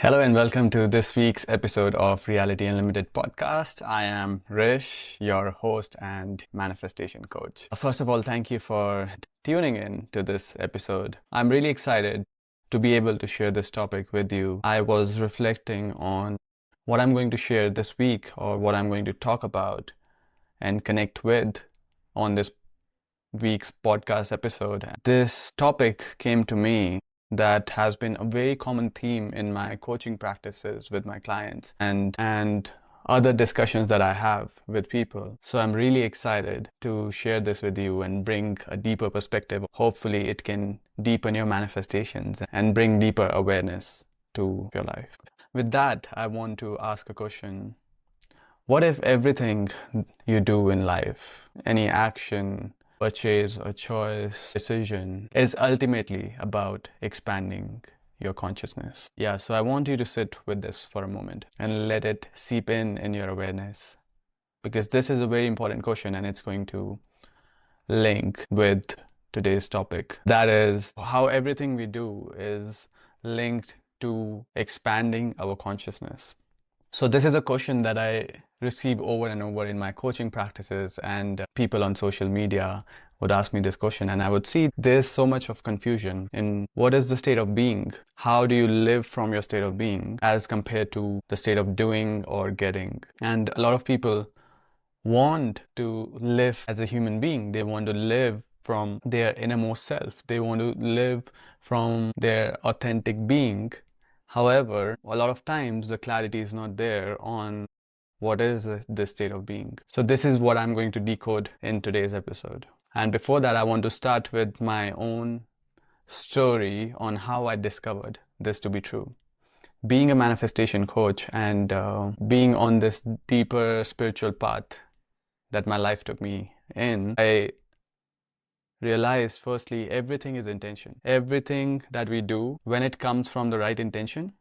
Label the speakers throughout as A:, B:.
A: Hello and welcome to this week's episode of Reality Unlimited podcast. I am Rish, your host and manifestation coach. First of all, thank you for tuning in to this episode. I'm really excited to be able to share this topic with you. I was reflecting on what I'm going to share this week or what I'm going to talk about and connect with on this week's podcast episode. This topic came to me that has been a very common theme in my coaching practices with my clients and other discussions that I have with people. So I'm really excited to share this with you and bring a deeper perspective. Hopefully it can deepen your manifestations and bring deeper awareness to your life. With that, I want to ask a question. What if everything you do in life, any action, purchase or choice, decision is ultimately about expanding your consciousness? Yeah, so I want you to sit with this for a moment and let it seep in your awareness, because this is a very important question and it's going to link with today's topic. That is how everything we do is linked to expanding our consciousness. So this is a question that I receive over and over in my coaching practices, and people on social media would ask me this question, and I would see there's so much of confusion in what is the state of being? How do you live from your state of being as compared to the state of doing or getting? And a lot of people want to live as a human being. They want to live from their innermost self. They want to live from their authentic being. However, a lot of times the clarity is not there on what is this state of being. So this is what I'm going to decode in today's episode. And before that, I want to start with my own story on how I discovered this to be true. Being a manifestation coach and being on this deeper spiritual path that my life took me in, I realized firstly, everything is intention. Everything that we do, when it comes from the right intention,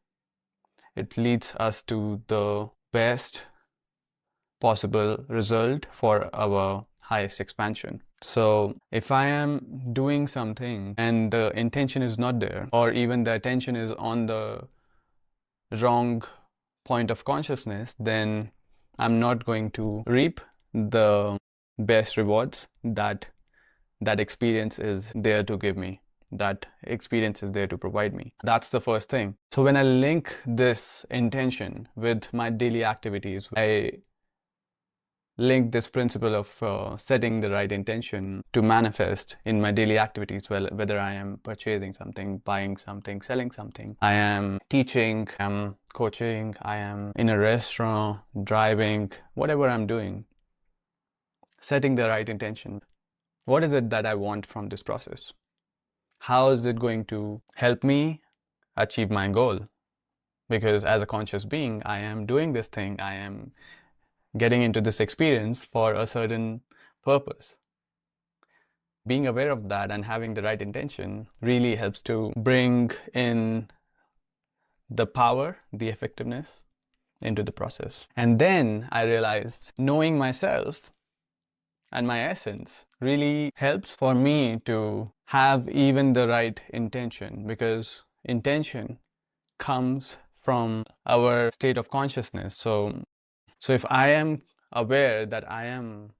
A: it leads us to the best possible result for our highest expansion. So if I am doing something and the intention is not there, or even the attention is on the wrong point of consciousness, then I'm not going to reap the best rewards that experience is there to give me, that experience is there to provide me. That's the first thing. So when I link this intention with my daily activities, I link this principle of setting the right intention to manifest in my daily activities. Well, whether I am purchasing something, buying something, selling something, I am teaching, I'm coaching, I am in a restaurant, driving, whatever I'm doing, setting the right intention. What is it that I want from this process? How is it going to help me achieve my goal? Because as a conscious being, I am doing this thing, I am getting into this experience for a certain purpose. Being aware of that and having the right intention really helps to bring in the power, the effectiveness into the process. And then I realized knowing myself and my essence really helps for me to have even the right intention, because intention comes from our state of consciousness. So if I am aware that I am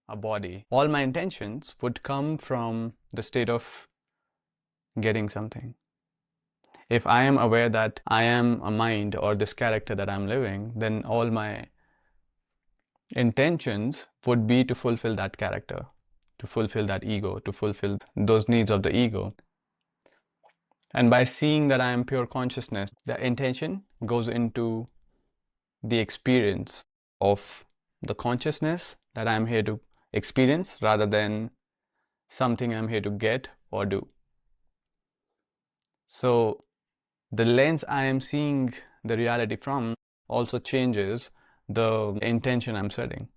A: a body, all my intentions would come from the state of getting something. If I am aware that I am a mind or this character that I'm living, then all my intentions would be to fulfill that character, to fulfill that ego, to fulfill those needs of the ego. And by seeing that I am pure consciousness, the intention goes into the experience of the consciousness that I'm here to experience rather than something I'm here to get or do. So the lens I am seeing the reality from also changes the intention I'm setting,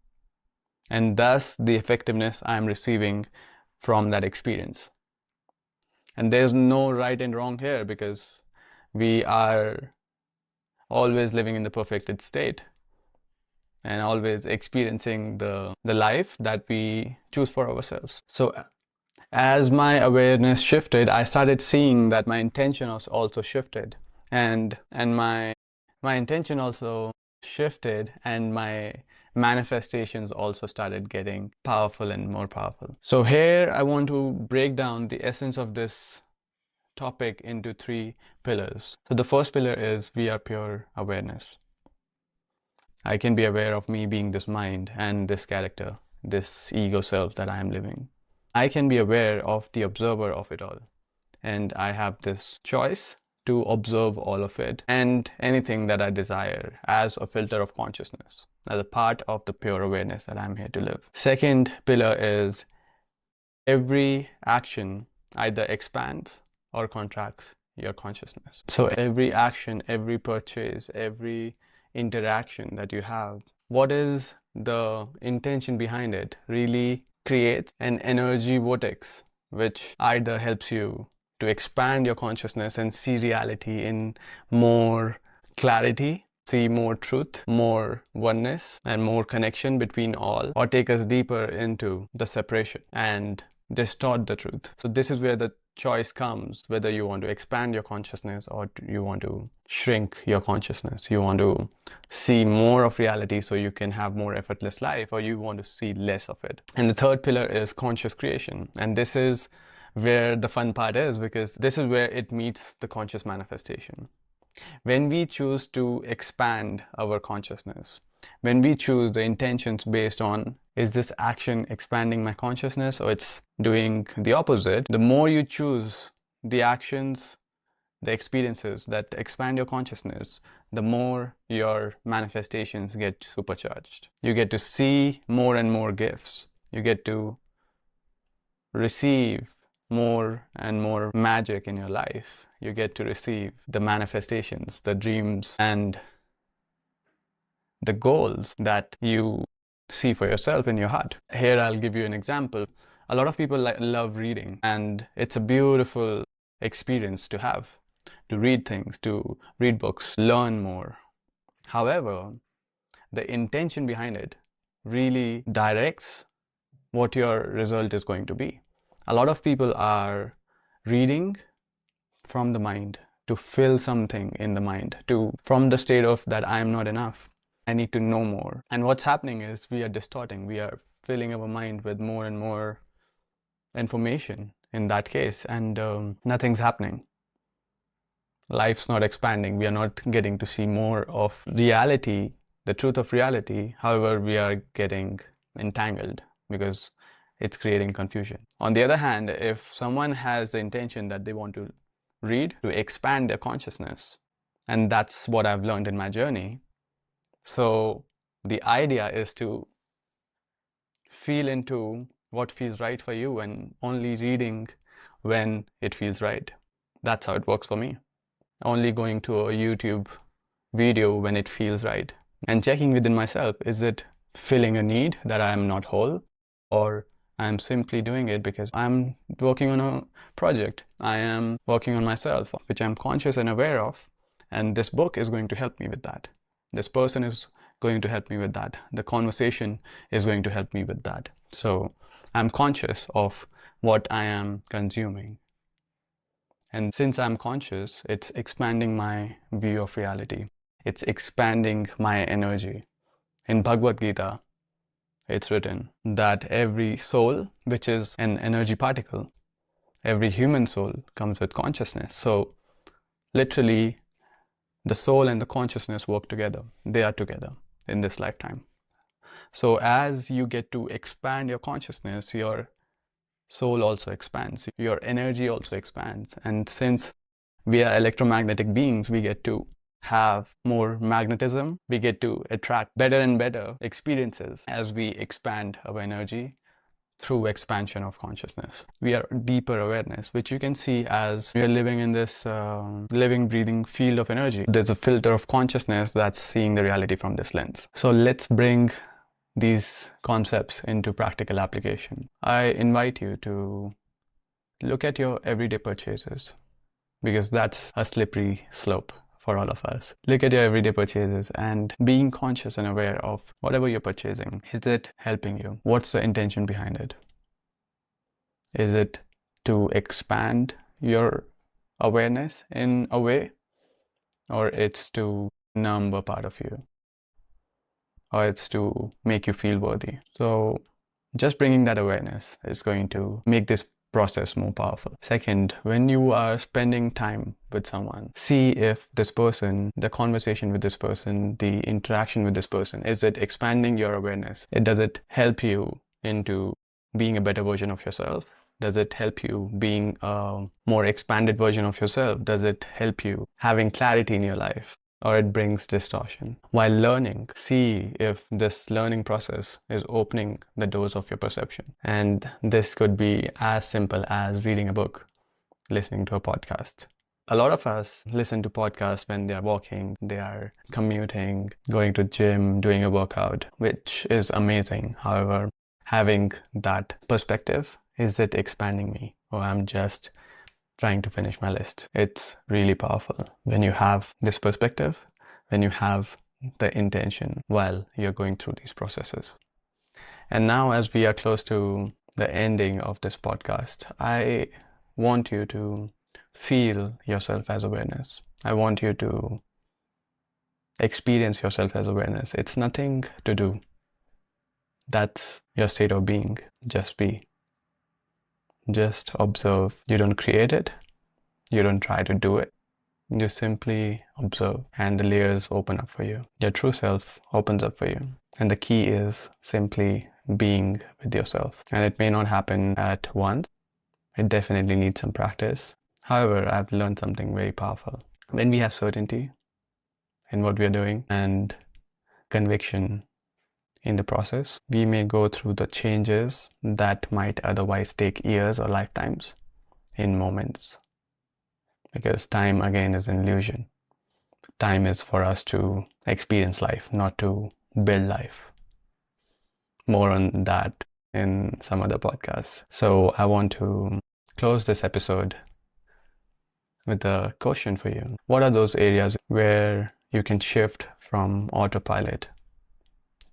A: and thus the effectiveness I'm receiving from that experience. And there's no right and wrong here, because we are always living in the perfected state and always experiencing the life that we choose for ourselves. So as my awareness shifted, I started seeing that my intention was also shifted. And my intention also shifted, and my manifestations also started getting powerful and more powerful. So here I want to break down the essence of this topic into three pillars. So the first pillar is we are pure awareness. I can be aware of me being this mind and this character, this ego self that I am living. I can be aware of the observer of it all. And I have this choice to observe all of it and anything that I desire as a filter of consciousness, as a part of the pure awareness that I'm here to live. Second pillar is every action either expands or contracts your consciousness. So every action, every purchase, every interaction that you have, what is the intention behind it really creates an energy vortex which either helps you to expand your consciousness and see reality in more clarity, see more truth, more oneness, and more connection between all, or take us deeper into the separation and distort the truth. So this is where the choice comes, whether you want to expand your consciousness or you want to shrink your consciousness. You want to see more of reality so you can have more effortless life, or you want to see less of it. And the third pillar is conscious creation. And this is where the fun part is, because this is where it meets the conscious manifestation. When we choose to expand our consciousness, when we choose the intentions based on, is this action expanding my consciousness or it's doing the opposite, the more you choose the actions, the experiences that expand your consciousness, the more your manifestations get supercharged. You get to see more and more gifts. You get to receive more and more magic in your life. You get to receive the manifestations, the dreams, and the goals that you see for yourself in your heart. Here I'll give you an example. A lot of people love reading, and it's a beautiful experience to have, to read things, to read books, learn more. However, the intention behind it really directs what your result is going to be. A lot of people are reading from the mind to fill something in the mind, from the state of that I am not enough, I need to know more. And what's happening is we are distorting, we are filling our mind with more and more information in that case, and nothing's happening. Life's not expanding. We are not getting to see more of reality, the truth of reality. However, we are getting entangled because it's creating confusion. On the other hand, if someone has the intention that they want to read to expand their consciousness, and that's what I've learned in my journey. So the idea is to feel into what feels right for you and only reading when it feels right. That's how it works for me. Only going to a YouTube video when it feels right, and checking within myself, is it filling a need that I am not whole, or I'm simply doing it because I'm working on a project, I am working on myself, which I'm conscious and aware of, and this book is going to help me with that. This person is going to help me with that. The conversation is going to help me with that. So I'm conscious of what I am consuming. And since I'm conscious, it's expanding my view of reality. It's expanding my energy. In Bhagavad Gita, it's written that every soul, which is an energy particle, every human soul comes with consciousness. So literally, the soul and the consciousness work together. They are together in this lifetime. So as you get to expand your consciousness, your soul also expands, your energy also expands. And since we are electromagnetic beings, we get to have more magnetism. We get to attract better and better experiences as we expand our energy through expansion of consciousness. We are deeper awareness, which you can see as we are living in this living, breathing field of energy. There's a filter of consciousness that's seeing the reality from this lens. So let's bring these concepts into practical application. I invite you to look at your everyday purchases, because that's a slippery slope for all of us. Look at your everyday purchases and being conscious and aware of whatever you're purchasing. Is it helping you? What's the intention behind it? Is it to expand your awareness in a way, or it's to numb a part of you, or it's to make you feel worthy. So just bringing that awareness is going to make this process more powerful. Second, when you are spending time with someone, see if this person, the conversation with this person, the interaction with this person, is it expanding your awareness? Does it help you into being a better version of yourself? Does it help you being a more expanded version of yourself? Does it help you having clarity in your life? Or it brings distortion? While learning, see if this learning process is opening the doors of your perception. And this could be as simple as reading a book, listening to a podcast. A lot of us listen to podcasts when they are walking, they are commuting, going to gym, doing a workout, which is amazing. However, having that perspective, is it expanding me, or I'm just trying to finish my list? It's really powerful when you have this perspective, when you have the intention while you're going through these processes. And now, as we are close to the ending of this podcast, I want you to feel yourself as awareness. I want you to experience yourself as awareness. It's nothing to do. That's your state of being. Just be. Just observe. You don't create it. You don't try to do it. You simply observe, and the layers open up for you. Your true self opens up for you. And the key is simply being with yourself. And it may not happen at once. It definitely needs some practice. However, I've learned something very powerful. When we have certainty in what we are doing and conviction in the process, we may go through the changes that might otherwise take years or lifetimes in moments. Because time, again, is an illusion. Time is for us to experience life, not to build life. More on that in some other podcasts. So I want to close this episode with a question for you. What are those areas where you can shift from autopilot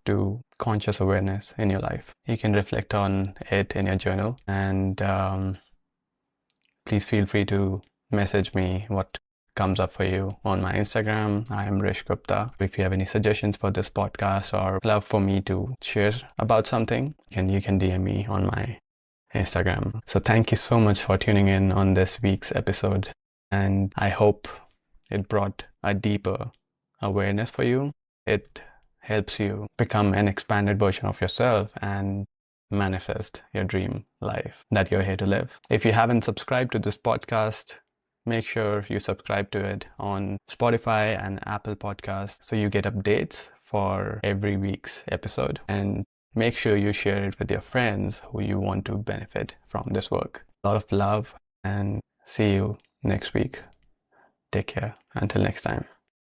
A: to conscious awareness in your life? You can reflect on it in your journal, and please feel free to message me what comes up for you on my Instagram. I am Rish Gupta. If you have any suggestions for this podcast or love for me to share about something, you can DM me on my Instagram. So thank you so much for tuning in on this week's episode, and I hope it brought a deeper awareness for you. It helps you become an expanded version of yourself and manifest your dream life that you're here to live. If you haven't subscribed to this podcast, make sure you subscribe to it on Spotify and Apple Podcasts so you get updates for every week's episode. And make sure you share it with your friends who you want to benefit from this work. A lot of love, and see you next week. Take care. Until next time.